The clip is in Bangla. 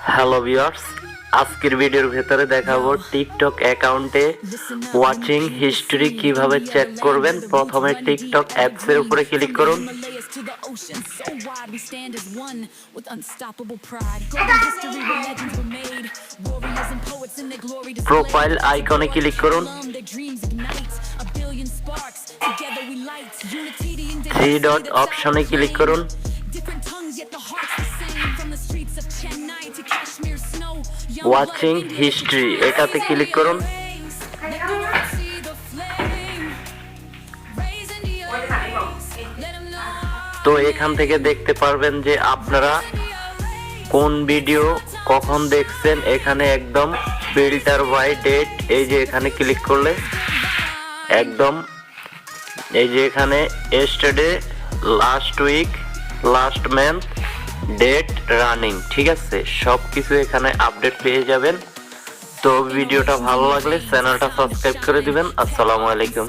হ্যালো ভিউয়ার্স, আজকের ভিডিওর ভেতরে দেখাবো টিকটক অ্যাকাউন্টে ওয়াচিং হিস্টরি কিভাবে চেক করবেন। প্রথমে টিকটক অ্যাপসের উপরে ক্লিক করুন। প্রোফাইল আইকনে ক্লিক করুন। থ্রি ডট অপশনে ক্লিক করুন। ওয়াচিং হিস্ট্রি এটাতে ক্লিক করুন। তো এখান থেকে দেখতে পারবেন যে আপনারা কোন ভিডিও কখন দেখছেন। এখানে একদম ফিল্টার বাই ডেট, এই যে এখানে ক্লিক করলে একদম এই যে এখানে yesterday, last week, last month, date, running, ঠিক আছে, সব কিছু এখানে আপডেট পেয়ে যাবেন। তো ভিডিওটা ভালো লাগলে চ্যানেলটা সাবস্ক্রাইব করে দিবেন। আসসালামু আলাইকুম।